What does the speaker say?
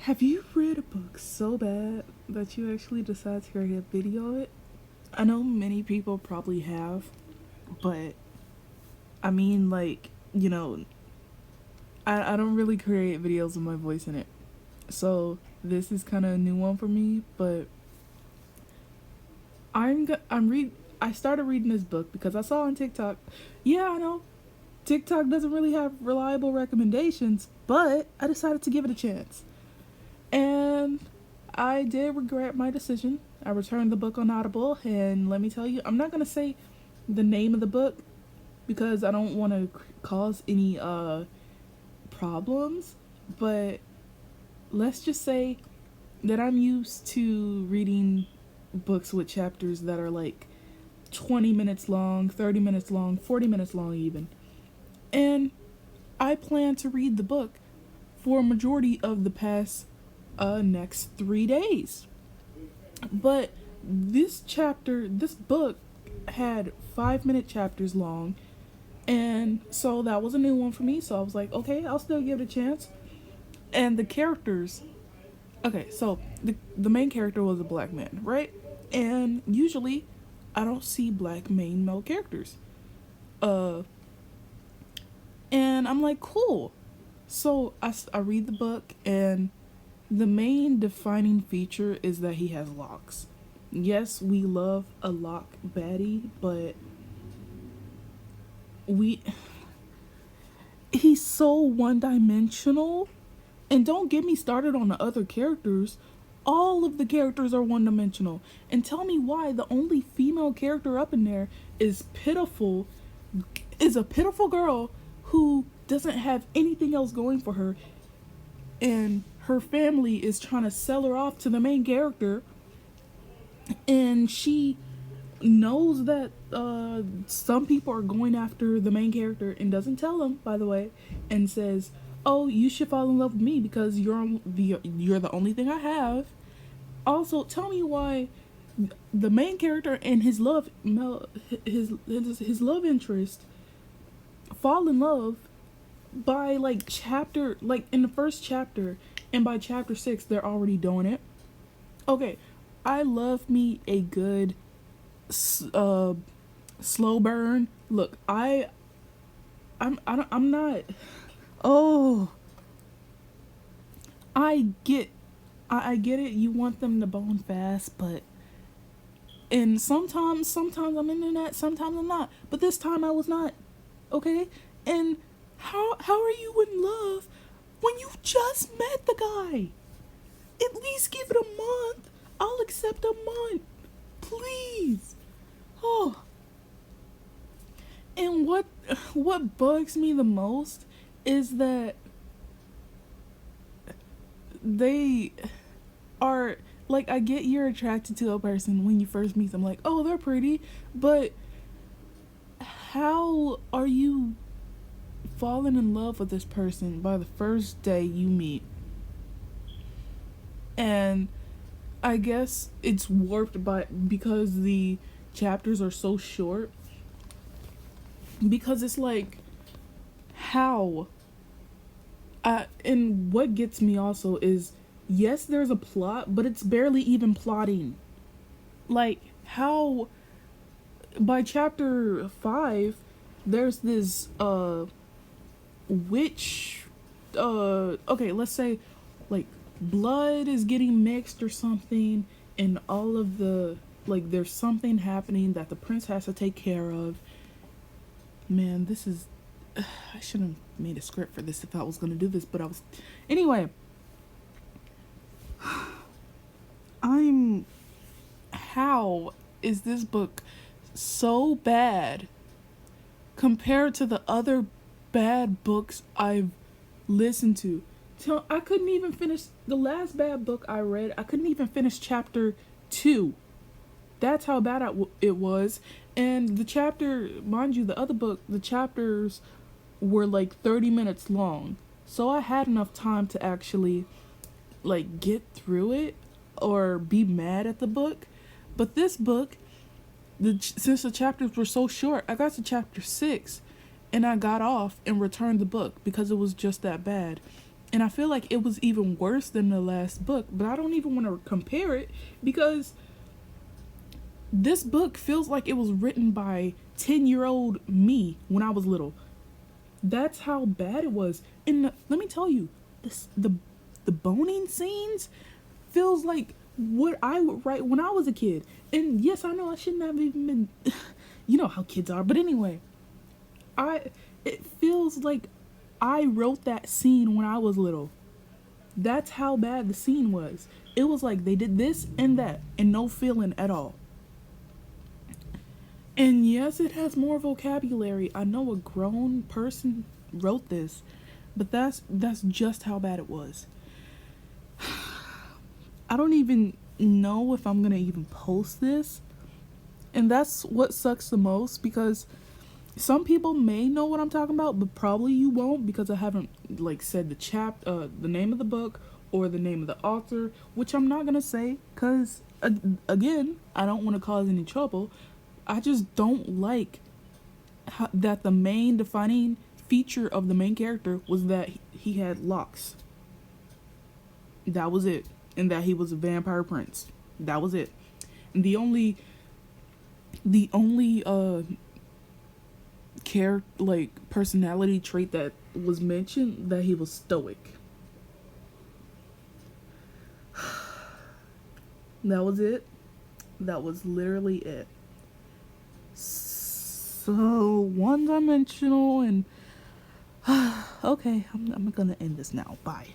Have you read a book so bad that you actually decide to create a video of it? I know many people probably have, but I mean, like, I don't really create videos with my voice in it. So this is kind of a new one for me, but I started reading this book because I saw on TikTok. Yeah, I know TikTok doesn't really have reliable recommendations, but I decided to give it a chance. And I did regret my decision. I returned the book on Audible, and let me tell you, I'm not going to say the name of the book because I don't want to cause any problems, but let's just say that I'm used to reading books with chapters that are like 20 minutes long, 30 minutes long, 40 minutes long, even. And I plan to read the book for a majority of the past next 3 days. But this book had 5 minute chapters long. And so that was a new one for me. So I was like, okay, I'll still give it a chance. And the characters, okay, so the main character was a black man, right? And usually I don't see black main male characters. Uh, and I'm like, cool. So I read the book, and the main defining feature is that he has locks. Yes, we love a lock baddie, but we he's so one-dimensional. And don't get me started on the other characters. All of the characters are one-dimensional. And tell me why the only female character up in there is a pitiful girl who doesn't have anything else going for her, and her family is trying to sell her off to the main character, and she knows that some people are going after the main character and doesn't tell them, by the way, and says, oh, you should fall in love with me because you're the only thing I have. Also, tell me why the main character and his love interest fall in love by like in the first chapter, and by chapter 6 they're already doing it. Okay, I love me a good slow burn. Look, I'm not. Oh, I get it. You want them to bone fast, but and sometimes I'm into that. Sometimes I'm not. But this time I was not. Okay, and how are you in love when you just met the guy? At least give it a month. I'll accept a month, please. Oh, and what bugs me the most is that they are like, I get you're attracted to a person when you first meet them, like, oh, they're pretty, but how are you falling in love with this person by the first day you meet? And I guess it's warped because the chapters are so short, because it's like, how and what gets me also is, yes, there's a plot, but it's barely even plotting. Like, how by chapter 5 there's this witch, okay, let's say like blood is getting mixed or something, and all of the, like, there's something happening that the prince has to take care of. Man, this is I shouldn't have made a script for this if I was gonna do this, but I was. Anyway, how is this book so bad compared to the other bad books I've listened to? I couldn't even finish the last bad book I read. I couldn't even finish chapter 2. That's how bad it was. And the chapter, mind you, the other book, the chapters were like 30 minutes long. So I had enough time to actually like get through it or be mad at the book. But this book, since the chapters were so short, I got to chapter 6 and I got off and returned the book because it was just that bad. And I feel like it was even worse than the last book, but I don't even want to compare it because this book feels like it was written by 10-year-old me when I was little. That's how bad it was. And let me tell you, the boning scenes feels like what I would write when I was a kid. And yes, I know I shouldn't have even been you know how kids are, but anyway, it feels like I wrote that scene when I was little. That's how bad the scene was. It was like they did this and that and no feeling at all. And yes, it has more vocabulary. I know a grown person wrote this, but that's just how bad it was. I don't even know if I'm gonna even post this. And that's what sucks the most because some people may know what I'm talking about, but probably you won't because I haven't like said the name of the book or the name of the author, which I'm not gonna say because again, I don't want to cause any trouble. I just don't like that the main defining feature of the main character was that he had locks. That was it, and that he was a vampire prince. That was it. And the only personality trait that was mentioned, that he was stoic. That was it. That was literally it. So one dimensional and okay, I'm gonna end this now. Bye.